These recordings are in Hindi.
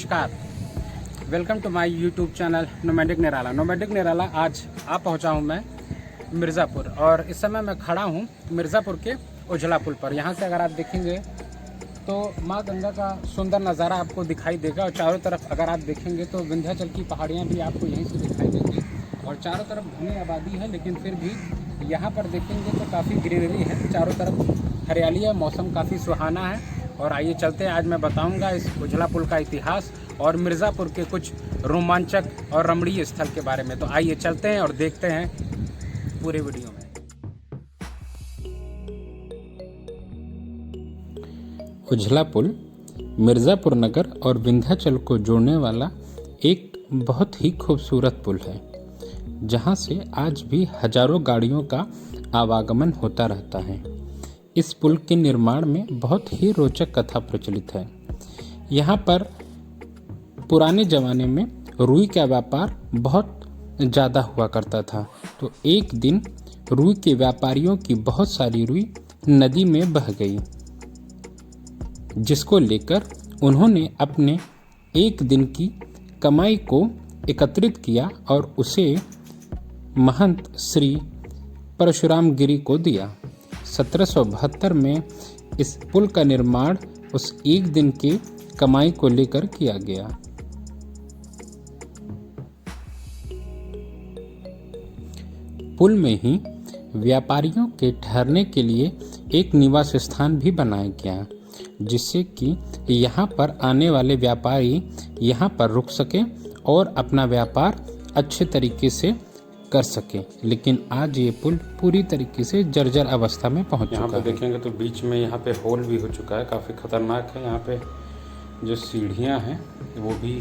नमस्कार, welcome to my YouTube channel nomadic Nirala. आज आ पहुंचा हूं मैं मिर्ज़ापुर और इस समय मैं खड़ा हूं मिर्ज़ापुर के उजला पुल पर। यहां से अगर आप देखेंगे तो माँ गंगा का सुंदर नज़ारा आपको दिखाई देगा और चारों तरफ अगर आप देखेंगे तो विंध्याचल की पहाड़ियाँ भी आपको यहीं से दिखाई देंगी और चारों तरफ घनी आबादी है, लेकिन फिर भी यहाँ पर देखेंगे तो काफ़ी ग्रीनरी है, चारों तरफ हरियाली है, मौसम काफ़ी सुहाना है। और आइए चलते हैं, आज मैं बताऊंगा इस उजला पुल का इतिहास और मिर्ज़ापुर के कुछ रोमांचक और रमणीय स्थल के बारे में। तो आइए चलते हैं और देखते हैं पूरे वीडियो में। उजला पुल मिर्ज़ापुर नगर और विंध्याचल को जोड़ने वाला एक बहुत ही खूबसूरत पुल है, जहां से आज भी हजारों गाड़ियों का आवागमन होता रहता है। इस पुल के निर्माण में बहुत ही रोचक कथा प्रचलित है। यहाँ पर पुराने ज़माने में रुई का व्यापार बहुत ज़्यादा हुआ करता था, तो एक दिन रुई के व्यापारियों की बहुत सारी रुई नदी में बह गई, जिसको लेकर उन्होंने अपने एक दिन की कमाई को एकत्रित किया और उसे महंत श्री परशुराम गिरी को दिया। 1772 में इस पुल का निर्माण उस एक दिन के कमाई को लेकर किया गया। पुल में ही व्यापारियों के ठहरने के लिए एक निवास स्थान भी बनाया गया, जिससे कि यहाँ पर आने वाले व्यापारी यहाँ पर रुक सके और अपना व्यापार अच्छे तरीके से कर सके। लेकिन आज ये पुल पूरी तरीके से जर्जर अवस्था में पहुँच चुका है। यहाँ पे देखेंगे तो बीच में यहाँ पे होल भी हो चुका है, काफ़ी खतरनाक है। यहाँ पे जो सीढ़ियाँ हैं वो भी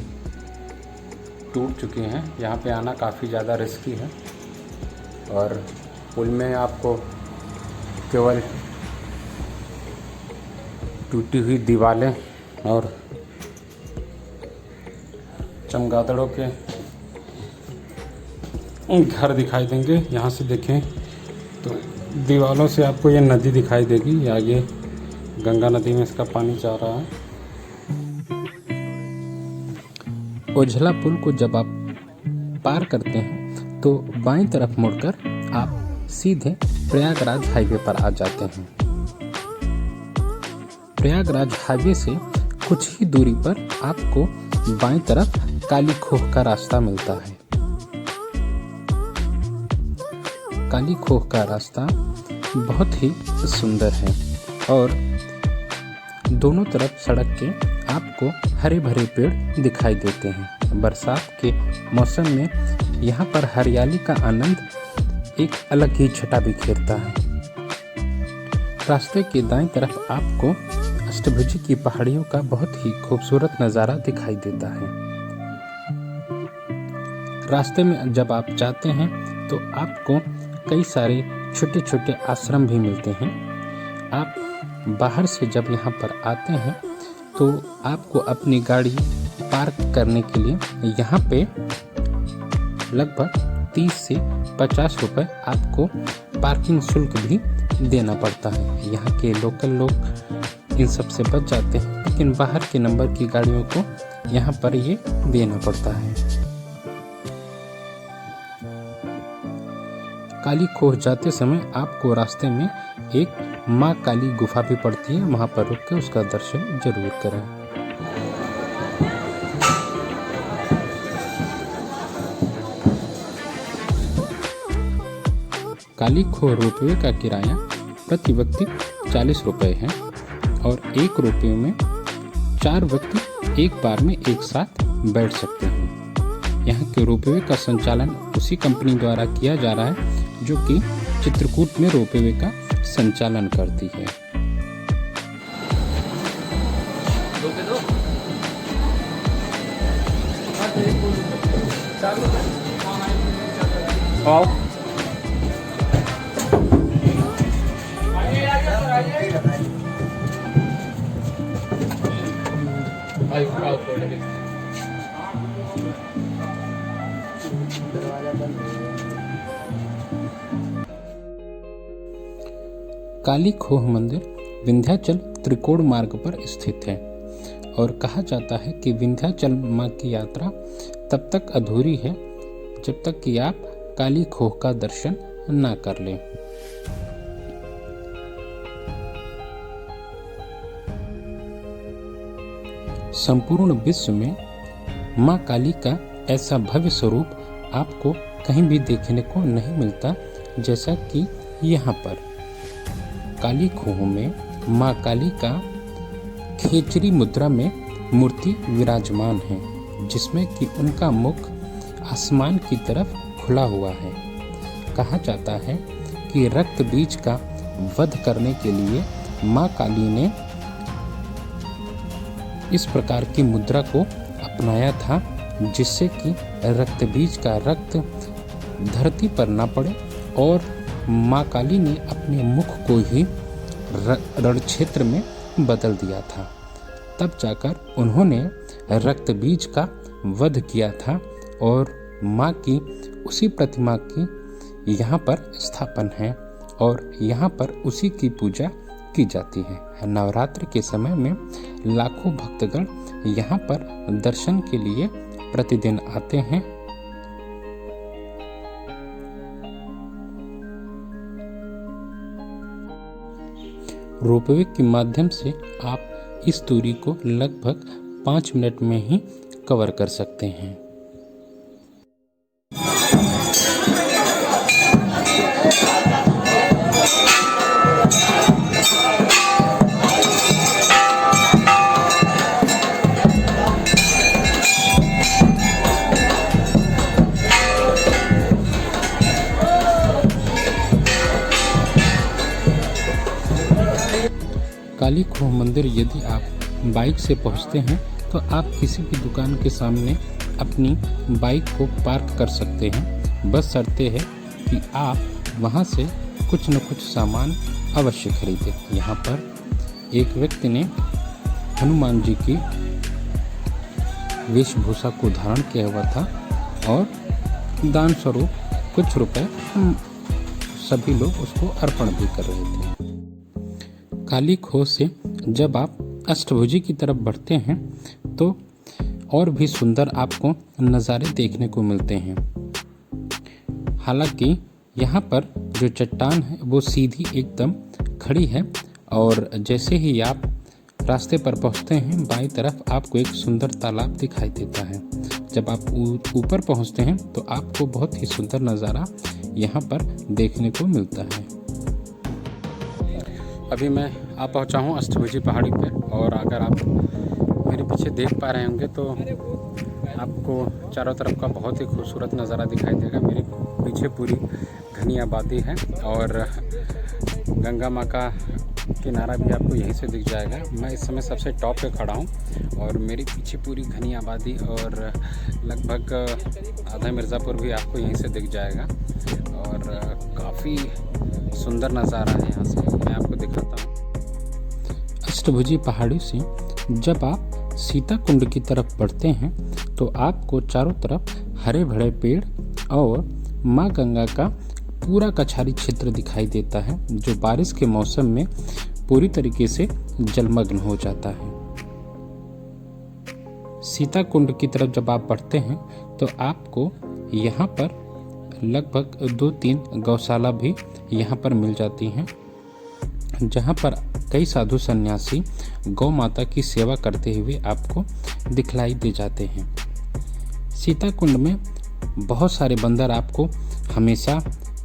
टूट चुकी हैं। यहाँ पे आना काफ़ी ज़्यादा रिस्की है और पुल में आपको केवल टूटी हुई दीवारें और चमगादड़ों के घर दिखाई देंगे। यहाँ से देखें तो दीवारों से आपको ये नदी दिखाई देगी, आगे गंगा नदी में इसका पानी जा रहा है। उजला पुल को जब आप पार करते हैं तो बाईं तरफ मुड़कर आप सीधे प्रयागराज हाईवे पर आ जाते हैं। प्रयागराज हाईवे से कुछ ही दूरी पर आपको बाईं तरफ काली खोह का रास्ता मिलता है। काली खोह का रास्ता बहुत ही सुंदर है और दोनों तरफ सड़क के आपको हरे भरे पेड़ दिखाई देते हैं। बरसात के मौसम में यहाँ पर हरियाली का आनंद एक अलग ही छटा बिखेरता है। रास्ते के दाईं तरफ आपको अष्टभुजी की पहाड़ियों का बहुत ही खूबसूरत नज़ारा दिखाई देता है। रास्ते में जब आप जाते हैं तो आपको कई सारे छोटे छोटे आश्रम भी मिलते हैं। आप बाहर से जब यहाँ पर आते हैं तो आपको अपनी गाड़ी पार्क करने के लिए यहाँ पे लगभग 30 से 50 रुपए आपको पार्किंग शुल्क भी देना पड़ता है। यहाँ के लोकल लोग इन सब से बच जाते हैं, लेकिन बाहर के नंबर की गाड़ियों को यहाँ पर ये देना पड़ता है। काली खोह जाते समय आपको रास्ते में एक माँ काली गुफा भी पड़ती है, वहाँ पर रुक के उसका दर्शन जरूर करें। काली खोह रोपवे का किराया प्रति व्यक्ति 40 रुपये है और 1 रुपये में 4 व्यक्ति एक बार में एक साथ बैठ सकते हैं। यहाँ के रोपवे का संचालन उसी कंपनी द्वारा किया जा रहा है जो कि चित्रकूट में रोपवे का संचालन करती है। काली खोह मंदिर विंध्याचल त्रिकोण मार्ग पर स्थित है और कहा जाता है कि विंध्याचल माँ की यात्रा तब तक अधूरी है जब तक कि आप काली खोह का दर्शन ना कर लें। संपूर्ण विश्व में माँ काली का ऐसा भव्य स्वरूप आपको कहीं भी देखने को नहीं मिलता जैसा कि यहाँ पर काली खोह में माँ काली का खेचरी मुद्रा में मूर्ति विराजमान है, जिसमें कि उनका मुख आसमान की तरफ खुला हुआ है। कहा जाता है कि रक्त बीज का वध करने के लिए माँ काली ने इस प्रकार की मुद्रा को अपनाया था, जिससे कि रक्त बीज का रक्त धरती पर ना पड़े, और माँ काली ने अपने मुख को ही रण क्षेत्र में बदल दिया था। तब जाकर उन्होंने रक्त बीज का वध किया था और माँ की उसी प्रतिमा की यहाँ पर स्थापन है और यहाँ पर उसी की पूजा की जाती है। नवरात्र के समय में लाखों भक्तगण यहाँ पर दर्शन के लिए प्रतिदिन आते हैं। रोपवे के माध्यम से आप इस दूरी को लगभग 5 मिनट में ही कवर कर सकते हैं। काली खोह मंदिर यदि आप बाइक से पहुंचते हैं तो आप किसी भी दुकान के सामने अपनी बाइक को पार्क कर सकते हैं। बस शर्ते है कि आप वहां से कुछ न कुछ सामान अवश्य खरीदें। यहाँ पर एक व्यक्ति ने हनुमान जी की वेशभूषा को धारण किया हुआ था और दान स्वरूप कुछ रुपए सभी लोग उसको अर्पण भी कर रहे थे। काली खोह से जब आप अष्टभुजी की तरफ बढ़ते हैं तो और भी सुंदर आपको नज़ारे देखने को मिलते हैं। हालांकि यहाँ पर जो चट्टान है वो सीधी एकदम खड़ी है और जैसे ही आप रास्ते पर पहुँचते हैं बाईं तरफ आपको एक सुंदर तालाब दिखाई देता है। जब आप ऊपर पहुँचते हैं तो आपको बहुत ही सुंदर नज़ारा यहाँ पर देखने को मिलता है। अभी मैं आ पहुँचा हूँ अष्टभुजी पहाड़ी पे और अगर आप मेरे पीछे देख पा रहे होंगे तो आपको चारों तरफ का बहुत ही खूबसूरत नज़ारा दिखाई देगा। मेरे पीछे पूरी घनी आबादी है और गंगा माँ का किनारा भी आपको यहीं से दिख जाएगा। मैं इस समय सबसे टॉप पे खड़ा हूँ और मेरे पीछे पूरी घनी आबादी और लगभग आधा मिर्ज़ापुर भी आपको यहीं से दिख जाएगा और काफ़ी सुंदर नज़ारा है यहाँ से। मैं आपको दिखाता हूँ। अष्टभुजी पहाड़ी से जब आप सीता कुंड की तरफ बढ़ते हैं तो आपको चारों तरफ हरे भरे पेड़ और माँ गंगा का पूरा कछारी क्षेत्र दिखाई देता है, जो बारिश के मौसम में पूरी तरीके से जलमग्न हो जाता है। सीता कुंड की तरफ जब आप बढ़ते हैं तो आपको यहाँ पर लगभग 2-3 गौशाला भी यहाँ पर मिल जाती हैं, जहाँ पर कई साधु सन्यासी गौ माता की सेवा करते हुए आपको दिखलाई दे जाते हैं। सीता कुंड में बहुत सारे बंदर आपको हमेशा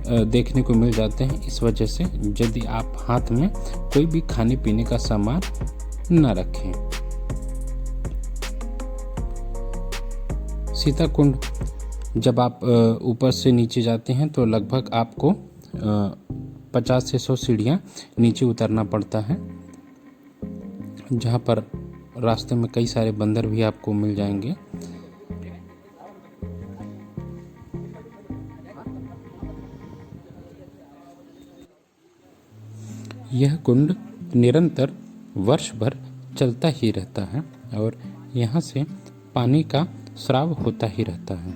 देखने को मिल जाते हैं। इस वजह से यदि आप हाथ में कोई भी खाने पीने का सामान न रखें। सीता कुंड जब आप ऊपर से नीचे जाते हैं तो लगभग आपको 50 से 100 सीढ़ियाँ नीचे उतरना पड़ता है, जहाँ पर रास्ते में कई सारे बंदर भी आपको मिल जाएंगे। यह कुंड निरंतर वर्ष भर चलता ही रहता है और यहाँ से पानी का स्राव होता ही रहता है।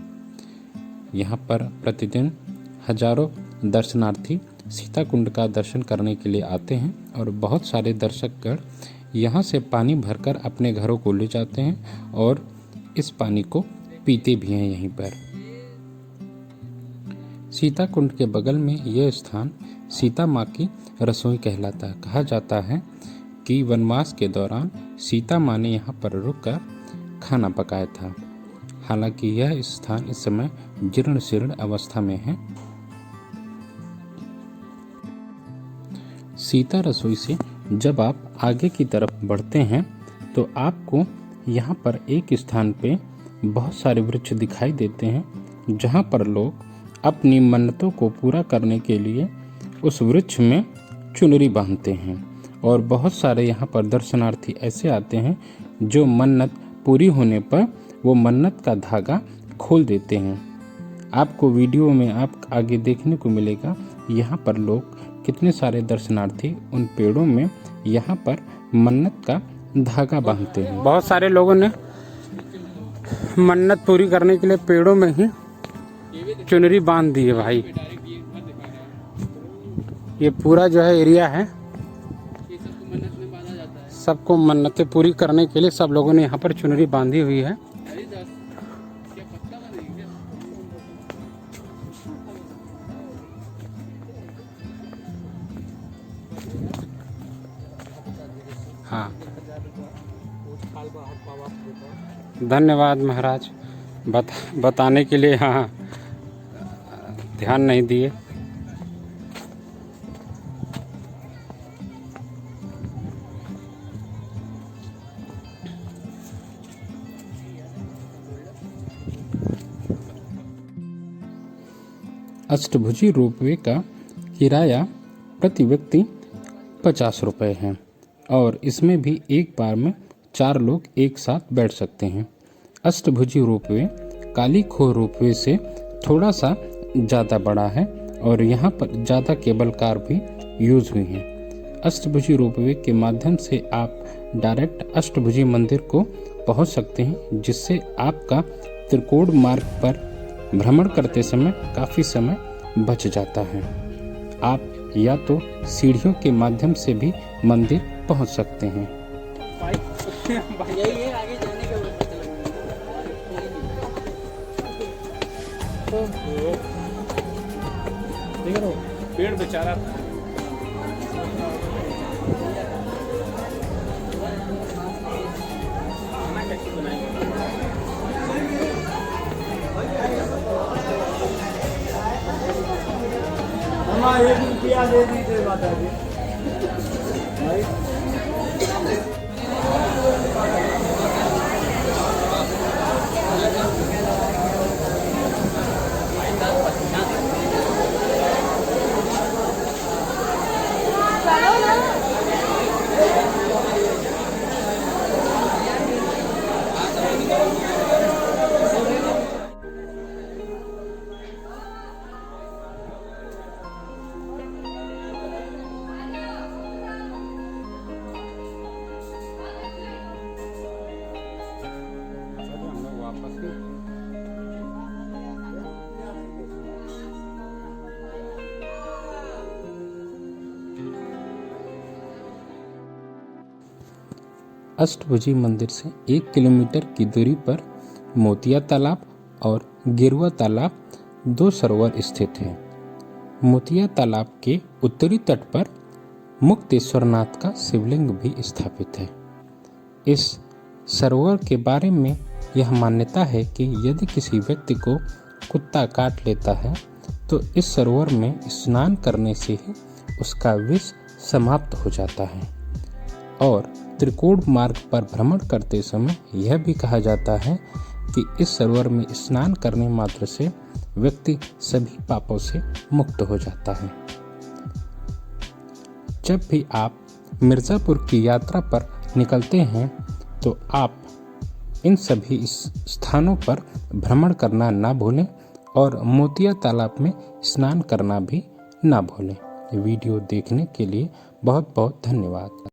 यहाँ पर प्रतिदिन हजारों दर्शनार्थी सीता कुंड का दर्शन करने के लिए आते हैं और बहुत सारे दर्शकगण यहाँ से पानी भरकर अपने घरों को ले जाते हैं और इस पानी को पीते भी हैं यहीं पर। सीता कुंड के बगल में यह स्थान सीता माँ की रसोई कहलाता है। कहा जाता है कि वनवास के दौरान सीता माँ ने यहाँ पर रुककर खाना पकाया था। हालांकि यह स्थान इस समय जीर्ण शीर्ण अवस्था में है। सीता रसोई से जब आप आगे की तरफ बढ़ते हैं तो आपको यहाँ पर एक स्थान पे बहुत सारे वृक्ष दिखाई देते हैं, जहाँ पर लोग अपनी मन्नतों को पूरा करने के लिए उस वृक्ष में चुनरी बांधते हैं। और बहुत सारे यहाँ पर दर्शनार्थी ऐसे आते हैं जो मन्नत पूरी होने पर वो मन्नत का धागा खोल देते हैं। आपको वीडियो में आप आगे देखने को मिलेगा यहाँ पर लोग कितने सारे दर्शनार्थी उन पेड़ों में यहाँ पर मन्नत का धागा बांधते हैं। बहुत सारे लोगों ने मन्नत पूरी करने के लिए पेड़ों में ही चुनरी बांध दी है भाई। ये पूरा जो है एरिया है, सबको मन्नतें पूरी करने के लिए सब लोगों ने यहाँ पर चुनरी बांधी हुई है। हाँ, धन्यवाद महाराज बताने के लिए। हाँ, ध्यान नहीं दिए। अष्टभुजी रोपवे का किराया प्रति व्यक्ति 50 रुपये है और इसमें भी एक बार में 4 लोग एक साथ बैठ सकते हैं। अष्टभुजी रोपवे काली खोह रोपवे से थोड़ा सा ज़्यादा बड़ा है और यहाँ पर ज़्यादा केबल कार भी यूज़ हुई हैं। अष्टभुजी रोपवे के माध्यम से आप डायरेक्ट अष्टभुजी मंदिर को पहुँच सकते हैं, जिससे आपका त्रिकोण मार्ग पर भ्रमण करते समय काफ़ी समय बच जाता है। आप या तो सीढ़ियों के माध्यम से भी मंदिर पहुंच सकते हैं। पेड़ बेचारा ₹1 दे दीजिए माता जी। अष्टभुजी मंदिर से 1 किलोमीटर की दूरी पर मोतिया तालाब और गेरुआ तालाब 2 सरोवर स्थित हैं। मोतिया तालाब के उत्तरी तट पर मुक्तेश्वरनाथ का शिवलिंग भी स्थापित है। इस सरोवर के बारे में यह मान्यता है कि यदि किसी व्यक्ति को कुत्ता काट लेता है तो इस सरोवर में स्नान करने से ही उसका विष समाप्त हो जाता है। और त्रिकोण मार्ग पर भ्रमण करते समय यह भी कहा जाता है कि इस सरोवर में स्नान करने मात्र से व्यक्ति सभी पापों से मुक्त हो जाता है। जब भी आप मिर्ज़ापुर की यात्रा पर निकलते हैं तो आप इन सभी स्थानों पर भ्रमण करना ना भूलें और मोतिया तालाब में स्नान करना भी ना भूलें। वीडियो देखने के लिए बहुत बहुत धन्यवाद।